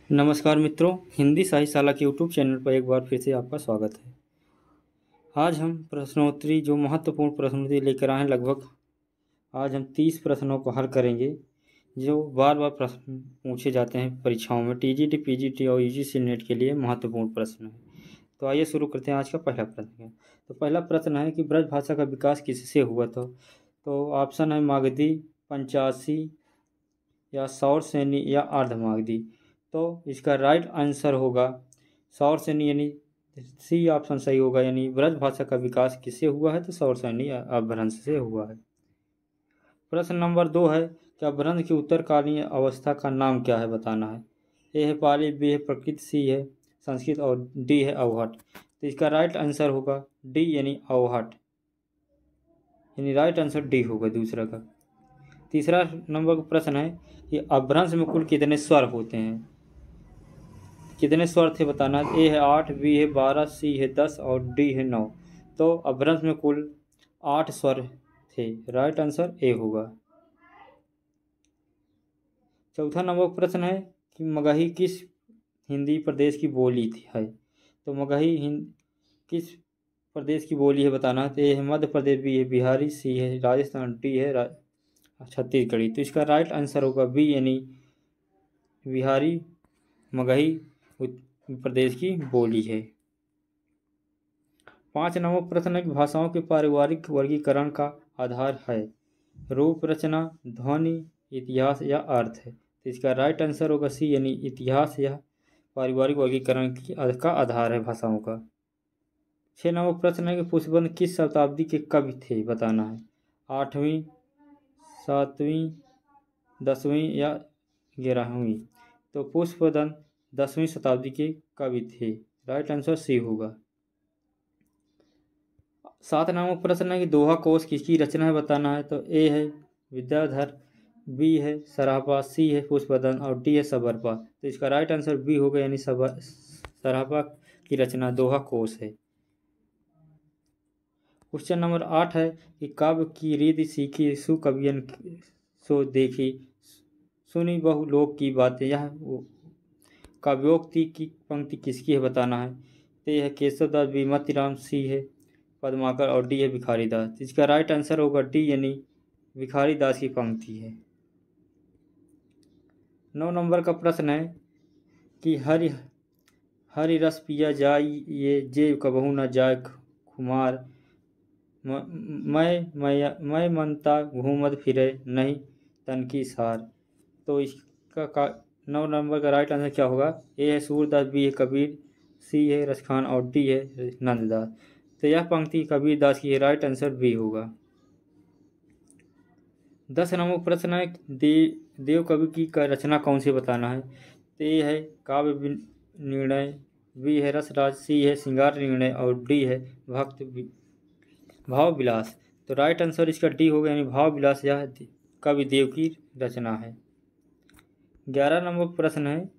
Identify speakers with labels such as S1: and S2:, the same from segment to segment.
S1: नमस्कार मित्रों, हिंदी साहित्यशाला के यूट्यूब चैनल पर एक बार फिर से आपका स्वागत है। आज हम प्रश्नोत्तरी जो महत्वपूर्ण प्रश्नोत्तरी लेकर आए हैं। लगभग आज हम 30 प्रश्नों को हल करेंगे जो बार बार प्रश्न पूछे जाते हैं परीक्षाओं में। टीजीटी, पीजीटी और यूजीसी नेट के लिए महत्वपूर्ण प्रश्न है। तो आइए शुरू करते हैं। आज का पहला प्रश्न है। तो पहला प्रश्न है कि ब्रज भाषा का विकास किससे हुआ था। तो ऑप्शन है मागधी, पंचासी या सौरसेनी या अर्धमागधी। तो इसका राइट आंसर होगा सौरसेनी, यानी सी ऑप्शन सही होगा। यानी ब्रज भाषा का विकास किससे हुआ है, तो सौरसेनी अपभ्रंश से हुआ है। प्रश्न नंबर 2 है कि अपभ्रंश की उत्तरकालीन अवस्था का नाम क्या है, बताना है। ए है पाली, बी है प्रकृत, सी है संस्कृत और डी है अवहट। तो इसका राइट आंसर होगा डी यानी अवहट, यानी राइट आंसर डी होगा दूसरा का। तीसरा नंबर का प्रश्न है कि अपभ्रंश में कुल कितने स्वर होते हैं, कितने स्वर थे बताना है। ए है 8, बी है 12, सी है 10 और डी है 9। तो अपभ्रंश में कुल 8 स्वर थे। राइट आंसर ए होगा। चौथा नंबर प्रश्न है कि मगही किस हिंदी प्रदेश की बोली थी है। तो मगही किस प्रदेश की बोली है बताना है। तो ए है मध्य प्रदेश, बी है बिहारी, सी है राजस्थान, डी है छत्तीसगढ़ी। तो इसका राइट आंसर होगा बी यानी बिहारी मगही प्रदेश की बोली है। 5 नंबर प्रश्न है कि भाषाओं के पारिवारिक वर्गीकरण का आधार है रूप, रचना, ध्वनि, इतिहास या अर्थ है। तो इसका राइट आंसर होगा सी यानी इतिहास या पारिवारिक वर्गीकरण का आधार है भाषाओं का। 6 नंबर प्रश्न है कि पुष्पबंध किस शताब्दी के कवि थे, बताना है। 8वीं, 7वीं, 10वीं या 11वीं। तो पुष्पबंध 10वीं शताब्दी के कवि थे। राइट आंसर सी होगा। 7 नंबर प्रश्न है कि दोहा कोश किसकी रचना है, बताना है। तो ए है विद्याधर, बी है सराफा, सी है पुष्पदन और डी है सबरपा। तो इसका राइट आंसर बी होगा यानी सराफा की रचना दोहा कोश है। क्वेश्चन नंबर 8 है कि काव्य की रीति सीखी सु कवियन सो देखी सुनी बहु लोक की बातें। यह काव्योक्ति की पंक्ति किसकी है, बताना है। तो यह है केशवदास, बी मोतीराम, सी है पद्माकर और डी है भिखारी दास। इसका राइट आंसर होगा डी यानी भिखारी दास की पंक्ति है। 9 नंबर का प्रश्न है कि हरि हरि रस पिया जाय ये जे कबहू न जाय खुमार मैं मनता घूमत फिरे नहीं तन की सार। तो इसका 9 नंबर का राइट आंसर क्या होगा। ए है सूरदास, बी है कबीर, सी है रसखान और डी है नंददास। तो यह पंक्ति कबीर दास की है। राइट आंसर बी होगा। 10 नंबर प्रश्न है देव कवि की रचना कौन सी, बताना है। तो ए है काव्य निर्णय, बी है रसराज, सी है श्रृंगार निर्णय और डी है भक्त भाव विलास। तो राइट आंसर इसका डी होगा यानी भाव विलास यह कवि देव की रचना है। 11 नंबर प्रश्न है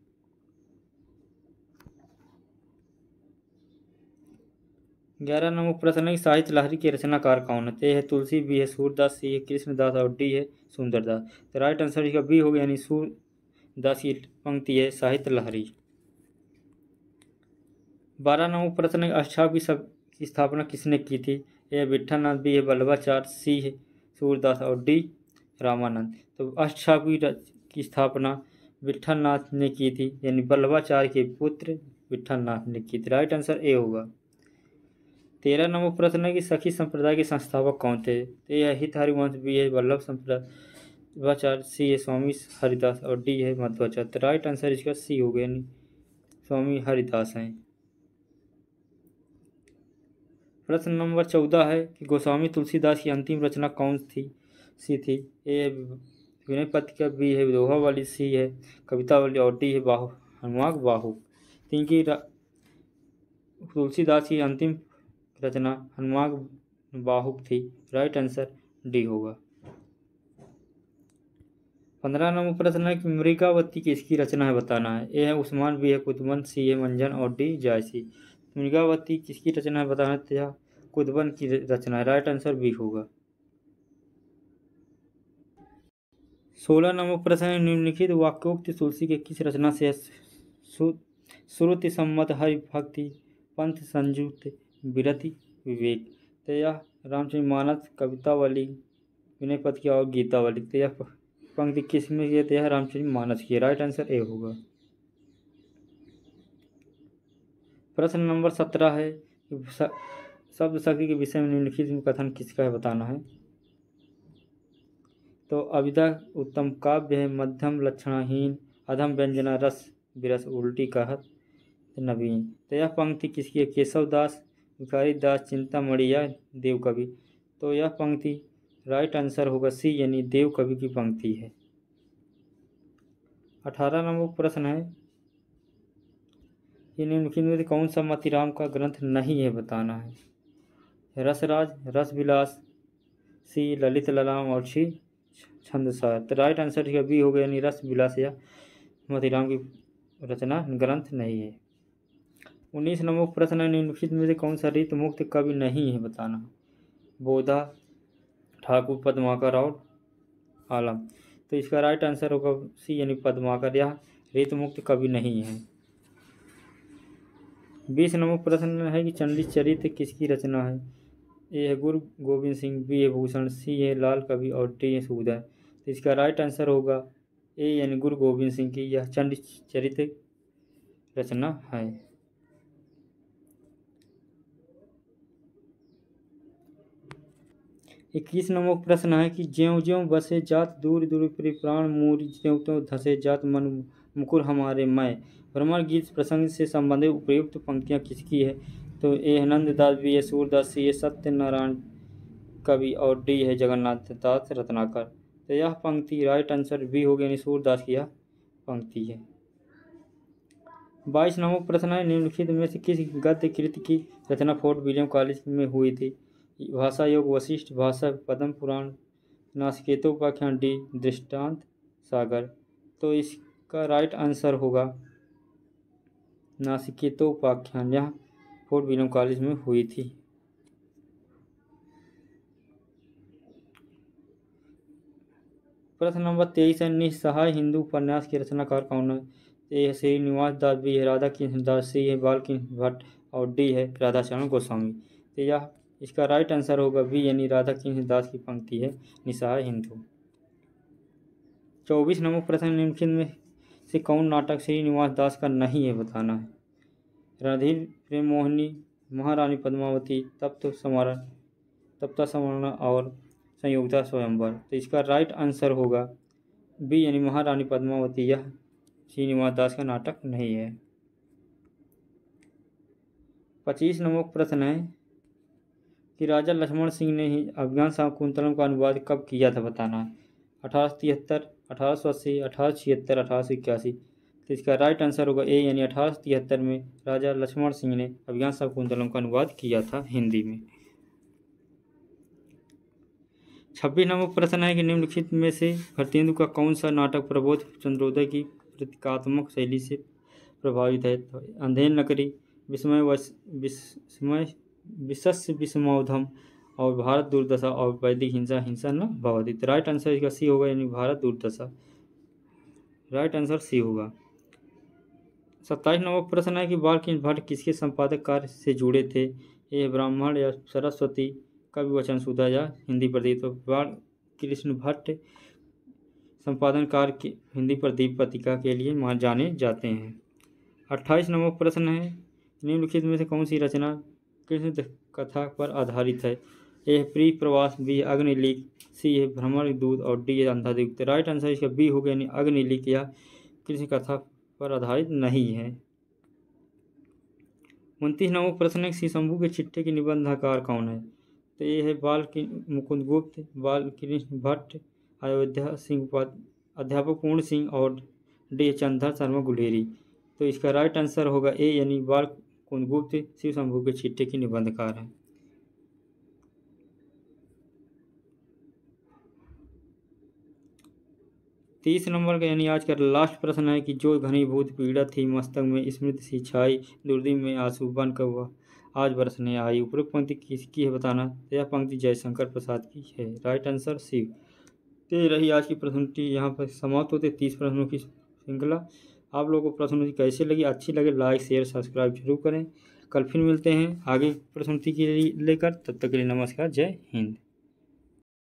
S1: 11 नंबर प्रश्न है साहित्य लहरी के रचनाकार कौन है। ए है तुलसी, बी है सूरदास, सी है कृष्णदास और डी है सुंदरदास। तो राइट आंसर इसका बी होगा यानी सूरदास की पंक्ति है साहित्य लहरी। 12 नंबर प्रश्न है अष्टाव की स्थापना किसने की थी। ए विठलनाथ, बी है वल्लभाचार्य, सी है सूरदास और डी रामानंद। तो अष्टछापी की स्थापना विठलनाथ ने की थी, यानी वल्लभाचार्य के पुत्र विठलनाथ ने की थी। राइट आंसर ए होगा। 13 नंबर प्रश्न है कि सखी संप्रदाय के संस्थापक कौन थे। ए है हित हरिवंश, बी है वल्लभ संप्रदाय, सी है स्वामी हरिदास और डी है मध्वाचार्य। तो राइट आंसर इसका सी हो गया, यानी स्वामी हरिदास हैं। प्रश्न नंबर 14 है कि गोस्वामी तुलसीदास की अंतिम रचना कौन थी, सी थी। ए विनय पत्रिका, बी है दोहा वाली, सी है कविता वाली और डी है हनुमान बाहु। तीन की तुलसीदास की अंतिम रचना हनुमान बाहुक थी। राइट आंसर डी होगा। 15 नंबर प्रश्न है कि मृगावती किसकी रचना है, बताना है। ए है उस्मान, बी है कुतुबन, सी है मंजन और डी जायसी। मृगावती किसकी रचना है, बताना है। यह कुतुबन की रचना है। राइट आंसर बी होगा। 16 नंबर प्रश्न है निम्नलिखित वाक्योक्त तुलसी के किस रचना से श्रुति सम्मत हरि भक्ति पंथ संयुक्त विरति विवेक। तो यह रामचरितमानस कवितावली विनय पद की और गीतावली। तो यह पंक्ति किस में की? तो यह रामचरितमानस की। राइट आंसर ए होगा। प्रश्न नंबर 17 है शब्द शक्ति के विषय में निम्नलिखित कथन किसका है बताना है। तो अविदा उत्तम काव्य है, मध्यम लक्षणहीन, अधम व्यंजना रस विरस, उल्टी कहत नवीन। तो यह पंक्ति किसकी है? केशव दास, भिखारी दास, चिंतामणि या देव कवि। तो यह पंक्ति राइट आंसर होगा सी यानी देव कवि की पंक्ति है। 18 नंबर प्रश्न है कि निम्नलिखित में कौन सा मतिराम का ग्रंथ नहीं है बताना है। रसराज, रस विलास, सी ललित ललाम और सी छंदसार। तो राइट आंसर इसका बी हो गया यानी रस विलास या मतिराम की रचना ग्रंथ नहीं है। 19 नंबर प्रश्न है निम्नलिखित में से कौन सा रीत मुक्त कवि नहीं है बताना है। बोधा, ठाकुर, पद्माकर और आलम। तो इसका राइट आंसर होगा सी यानी पद्माकर, यह रीत मुक्त कवि नहीं है। 20 नंबर प्रश्न है कि चंडी चरित्र किसकी रचना है। ए है गुरु गोविंद सिंह, बी है भूषण, सी है लाल कवि और डी है सूरदास। तो इसका राइट आंसर होगा ए यानी गुरु गोविंद सिंह की यह चंडी चरित्र रचना है। 21 नंबर प्रश्न है कि ज्यों ज्यों बसे जात दूर दूर प्राण मूरी, त्यों त्यों धसे जात मन मुकुर हमारे मैं। भ्रमर गीत प्रसंग से संबंधित उपयुक्त पंक्तियाँ किसकी है। तो ए है नंददास, बी है सूरदास, सी है सत्यनारायण कवि और डी है जगन्नाथ दास रत्नाकर। तो यह पंक्ति राइट आंसर बी हो गया यानी सूरदास की यह पंक्ति है। 22 नंबर प्रश्न है निम्नलिखित में से किस गद्य कृति की रचना फोर्ट विलियम कॉलेज में हुई थी। भाषा योग वशिष्ठ, भाषा पद्म पुराण, नासिकेतोपाख्यान, डी दृष्टांत सागर। तो इसका राइट आंसर होगा नासिकेतोपाख्यान, यह फोर्ट विलियम कॉलेज में हुई थी। प्रश्न नंबर 23 है निस्सहाय हिंदू उपन्यास के रचनाकार कौन है। ए है श्रीनिवास दास, बी है राधा कृष्ण दास, सी है बाल कृष्ण भट्ट और डी है राधाचरण गोस्वामी। तो यह इसका राइट आंसर होगा बी यानी राधा कृष्ण दास की पंक्ति है निस्सहाय हिंदू। 24 नंबर प्रश्न निम्नलिखित में से कौन नाटक श्रीनिवास दास का नहीं है बताना है। रणधीर प्रेम मोहिनी, महारानी पद्मावती, तप्त समरण और संयोगिता स्वयंवर। तो इसका राइट आंसर होगा बी यानी महारानी पद्मावती, यह श्रीनिवास दास का नाटक नहीं है। 25 नंबर प्रश्न है कि राजा लक्ष्मण सिंह ने ही अभिज्ञान शाकुंतलम का अनुवाद कब किया था बताना है। 1873, 1880, 1876, 1881। तो इसका राइट आंसर होगा ए यानी 1873 में राजा लक्ष्मण सिंह ने अभिज्ञान शाकुंतलम का अनुवाद किया था हिंदी में। 26 नंबर प्रश्न है कि निम्नलिखित में से भारतेंदु का कौन सा नाटक प्रबोध चंद्रोदय की प्रतीकात्मक शैली से प्रभावित है। तो अंधेर नगरी, विशस्य विषमोधम और भारत दुर्दशा और वैदिक हिंसा हिंसा न भवति। तो राइट आंसर इसका सी होगा यानी भारत दुर्दशा, राइट आंसर सी होगा। 27 नंबर प्रश्न है कि बाल कृष्ण भट्ट किसके संपादक कार्य से जुड़े थे। ये ब्राह्मण या सरस्वती, कवि वचन सुधा या हिंदी प्रदीप। तो बाल कृष्ण भट्ट संपादन कार्य की हिंदी प्रदीप पत्रिका के लिए जाने जाते हैं। 28 नंबर प्रश्न है निम्नलिखित में से कौन सी रचना कृष्ण कथा पर आधारित है। ए प्री प्रवास, बी अग्निलीक, सी है भ्रमर दूत और डी है अंधादीप। राइट आंसर इसका बी हो गया यानी अग्निलीक, यह कृष्ण कथा पर आधारित नहीं है। 29 नंबर प्रश्न है श्री शंभू के चिट्ठे के निबंधकार कौन है। तो ये है बाल मुकुंद गुप्त, बाल कृष्ण भट्ट, अयोध्या सिंह, अध्यापक पूर्ण सिंह और डी चंद्र शर्मा गुलेरी। तो इसका राइट आंसर होगा ए यानी बाल मुकुंद गुप्त शिव शंभू के चिट्ठे के निबंधकार हैं। 30 नंबर का यानी आज का लास्ट प्रश्न है कि जो घनीभूत पीड़ा थी मस्तक में स्मृति सी छाई, दुर्दिन में आंसू बन कर वह आज बरसने आई। उपरोक्त पंक्ति किसकी है बताना। यह पंक्ति जयशंकर प्रसाद की है, राइट आंसर शिव। तो रही आज की प्रश्नोत्तरी, यहाँ पर समाप्त होते 30 प्रश्नों की श्रृंखला। आप लोगों को प्रश्नोत्तरी कैसे लगी, अच्छी लगे लाइक शेयर सब्सक्राइब जरूर करें। कल फिर मिलते हैं आगे प्रश्नोत्तरी के लेकर, तब तक के लिए नमस्कार, जय हिंद।